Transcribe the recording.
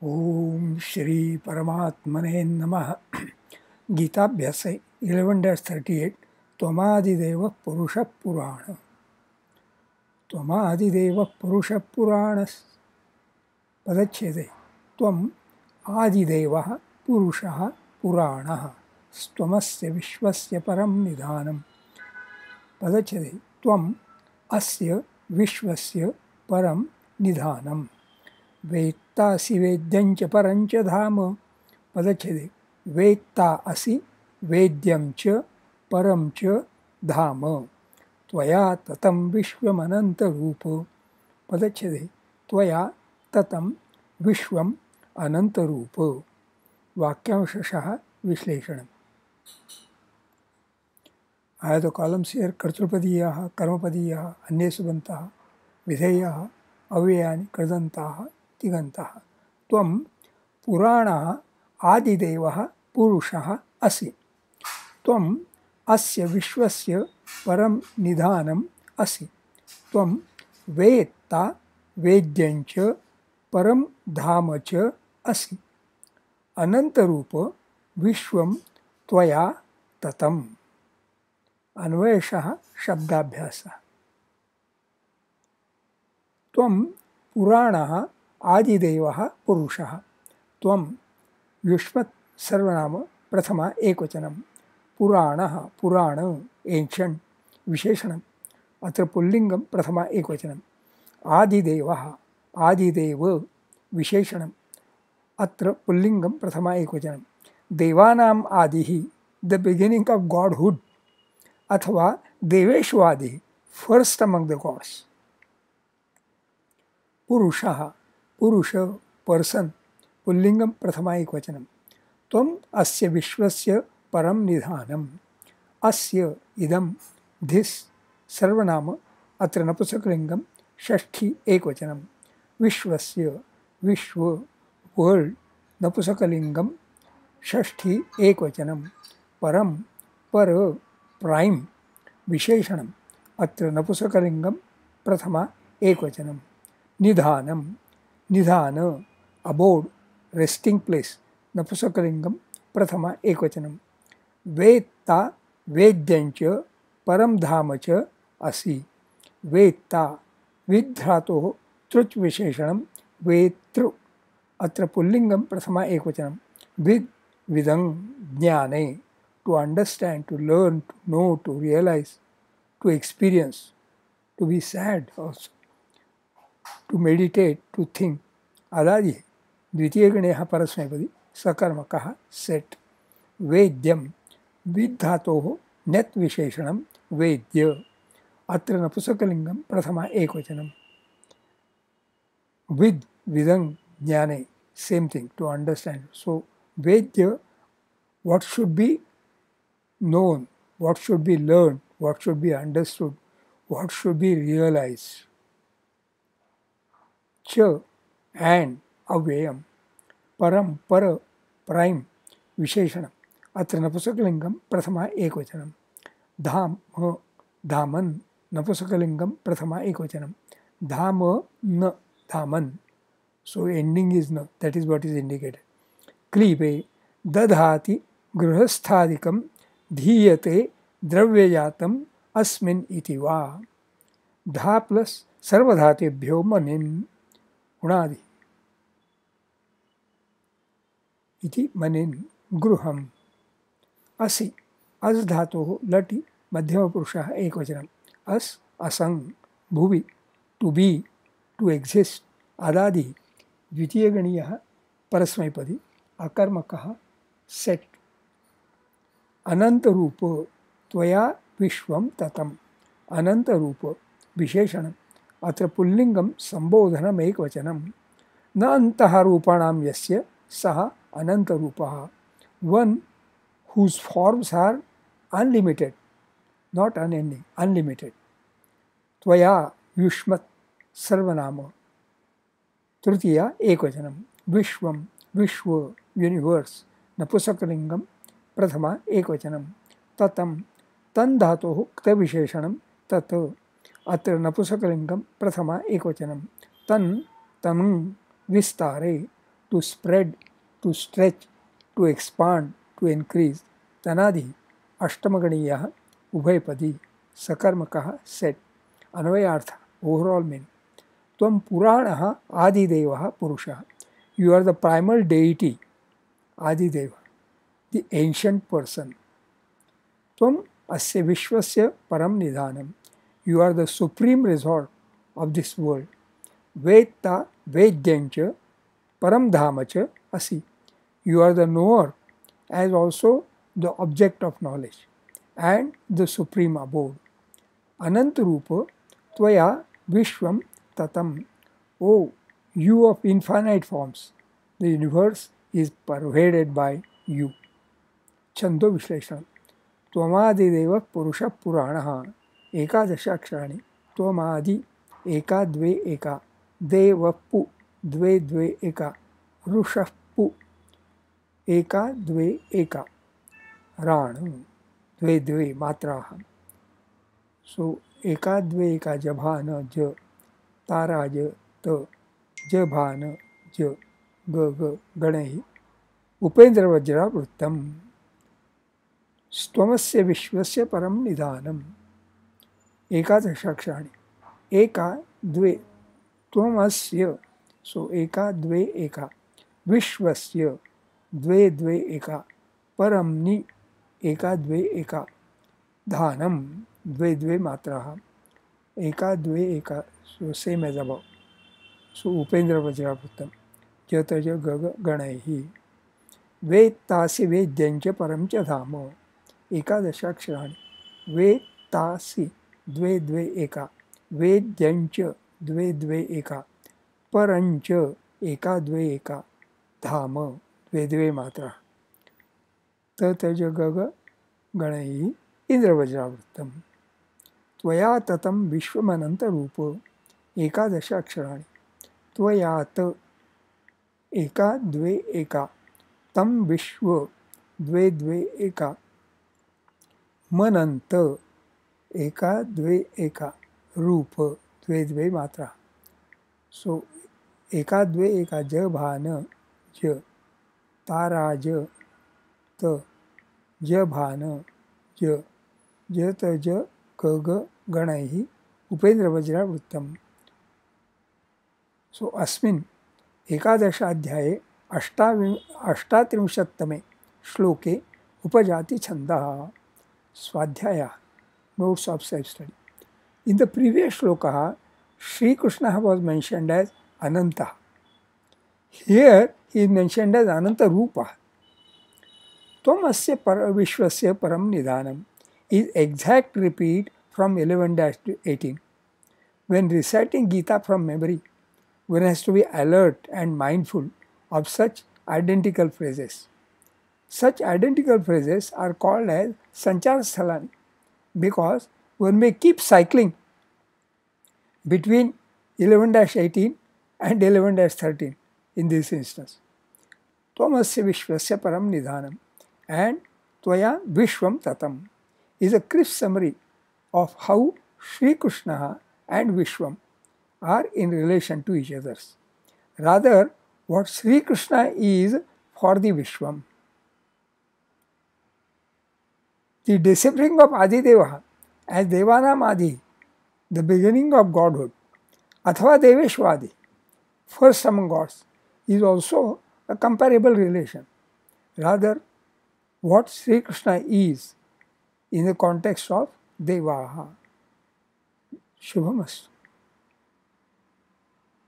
ओम श्री परमात्मने नमः। गीताभ्यास 11-38 त्वमादिदेव पुरुष पुराण। त्वमादिदेव पुरुष पुराण पदच्छेदे त्वम् आदिदेवः पुरुषः पुराणः त्वमस्य विश्वस्य परं निधानम्। पदच्छेदे त्वम् अस्य विश्वस्य परं निधानम्। वेत्तासि वेद्यं च परं च धाम। पदच्छेदे वेत्ता असि वेद्यं च परं च धाम। त्वया ततं विश्वमनन्तरूप। पदच्छेदे त्वया ततं विश्वम् अनन्तरूप। वाक्यांशशः विश्लेषणम्। I have the columns here: कर्तृपदीयाः, कर्मपदीयाः, अन्ये सुबन्ताः, विधेयाः, अव्ययानि, कृदन्ताः, तिङन्ताः। त्वं पुराणः आदिदेवः पुरुषः असि। त्वम् अस्य विश्वस्य परं निधानम् असि। त्वं वेत्ता वेद्यं च परं धाम च असि। अनन्तरूप विश्वं त्वया ततम्। अन्वयशः शब्दाभ्यासः। त्वं पुराणः आदिदेवः पुरुषः। त्वं युष्मत् सर्वनाम प्रथमा एकवचनम्। पुराणः पुराण एन्शंट विशेषणम्। अत्र पुल्लिंगं प्रथमा एकवचनम्। आदिदेवः आदिदेव विशेषणम्। अत्र पुल्लिंगं प्रथमा एकवचनम्। देवानाम् आदिः द बिगिनिंग ऑफ गॉडहुड अथवा देवेषु आदिः फर्स्ट अमंग द गॉड्स। पुरुषः पुरुष पर्सन पुल्लिंगं प्रथमा एकवचनम्। त्वम् अस्य विश्वस्य परं निधानम्। अस्य इदं धिस् सर्वनाम अत्र नपुंसकलिंगं षष्ठी एकवचनम्। विश्वस्य विश्व वर्ल्ड नपुंसकलिंगं षष्ठी एकवचनम्। परं पर प्राइम विशेषणम् अत्र नपुंसकलिंगं प्रथमा एकवचनम्। निधानम् निधान अबोर्ड रेस्टिंग प्लेस नपुंसकलिंगं प्रथमा एकवचनम्। वेत्ता वेद्यं च परं धाम च असि। वेत्ता विध्रातोः तृच् विशेषणं वेतृ अत्र पुल्लिंगं प्रथमा एकवचनम्। विद् विदं ज्ञाने to understand to learn to know to realise to experience to be sad also to meditate to think आदादि। द्वितीय गणे परस्मैपदी सकर्मकः सेट। वेद्यं विद्धातोः नेत् विशेषणं वेद्य अत्र नपुंसकलिंगं प्रथमा एकवचनम्। विद विदं ज्ञाने same thing to understand. So वेद्य what should be known, what should be learned, what should be understood, what should be realized. च and अव्ययम्। परं पर प्राइम विशेषणम् अत्र नपुंसकलिंगं प्रथमा एकवचनम्। धाम धामन् नपुंसकलिंगं प्रथमा एकवचनम्। धाम न धामन्। So ending is न, that is what is indicated. क्लीबे दधाति गृहस्थादिकं धीयते द्रव्यजातम् अस्मिन् इति वा। धा प्लस सर्वधातेभ्यो मनिन् गुणादि इति मनिन् गृहम्। असि अस् धातोः लटि मध्यमपुरुषः एकवचनम्। अस् असंग भुवि टू बी टू एग्जिस्ट आदादि। द्वितीयगणीयः परस्मैपदी अकर्मकः सेट। अनंतरूप त्वया विश्वं ततम्। अनंतरूप विशेषणम् अत्र पुल्लिंगं संबोधनम् एकवचनम्। न अन्तः रूपाणां यस्य सः अनंतरूपः। One whose forms are unlimited, not unending, unlimited. त्वया युष्मत् सर्वनाम तृतीया एकवचनम्। विश्वं विश्व यूनिवर्स नपुंसकलिंगं प्रथमा एकवचनम्। ततं तन् धातोः क्त विशेषणं तत् अत्र नपुंसकलिंगं प्रथमा एकवचनम्। तन् तं विस्तारे to spread, to stretch, to expand, to increase. Tanadi Ashtamaganiyah Ubhaypadi Sakarmakah said. Anvayartha, overall meaning. Tvam Puranaha Adidevaha Purushaha. You are the primal deity, Adideva, the ancient person. Tvam Asya Vishwasya Param Nidhanam. You are the supreme resort of this world. Vedta Vedyancha Param Dhamacha Asi. You are the knower as also the object of knowledge and the supreme abode. Anantarupa Tvaya Vishwam Tatam. O you of infinite forms, the universe is pervaded by you. Chando Vishleshana. Tvamadidev Purusha Puranaha. Ekadashaksharani. Tvamadi Eka Dve Eka. Devapu Dve Dve Eka. Rushapu Eka Dve Eka. Ranu Dve Dve Matraha. So Eka Dve Eka Jabhana Ja. Tara Ja Ta. Jabhana Ja. Ga Ga Ganehi. Upendra Vajra Vrittam. Stvamasya Vishwasya Param Nidhanam. Ekadashaksharani. Eka Dve. Tvamasya. So Eka Dve Eka. Vishwasya. Dve Dve Eka. Paramni. Eka Dve Eka. Dhanam. Dve Dve Matraha. Eka Dve Eka. So same as above. So Upendra Vajravrittam. Jataja Gaga Ganehi. Vedtasi Vedyancha Paramcha Dhama. Ekadashaksharani. Vedtasi Dve Dve Eka. Vedyancha Dve Dve Eka. Parancha Eka Dve Eka. Dhama Dve Dve Matra. Tataja Gaga Ganehi. Indra Vajravrittam. Tvaya Tatam Vishwamananta Rupa. Ekadashaksharani. Tvaya Ta Eka Dve Eka. Tam Vishwa Dve Dve Eka. Mananta Eka Dve Eka. Rupa Dve Dve Matra. So Eka Dve Eka Jabhana Ja. Tara Ja Ta. Jabhana Ja. Jata Ja Kaga Ganehi. Upendra Vajravrittam. So अस्मिन् एकादशाध्याये अष्टात्रिंशत्तमे श्लोके उपजाति छन्दः स्वाध्यायः notes of self-study. In the previous shloka, Sri Krishna was mentioned as Ananta. Here he is mentioned as Ananta Rupa. Tvam asya vishwasya param nidhanam is exact repeat from 11-18. When reciting Gita from memory, one has to be alert and mindful of such identical phrases. Such identical phrases are called as Sanchar Sthalani because one may keep cycling between 11-18 and 11-13 in this instance. Tvamasya Vishwasya Param Nidhanam and Tvaya Vishwam Tatam is a crisp summary of how Sri Krishna and Vishwam are in relation to each other. Rather, what Sri Krishna is for the Vishwam. The disappearing of Adideva as Devanam Adi, the beginning of godhood, Athva Deveshwadi, first among gods, is also a comparable relation. Rather, what Sri Krishna is in the context of Devaha. Shubhamastu.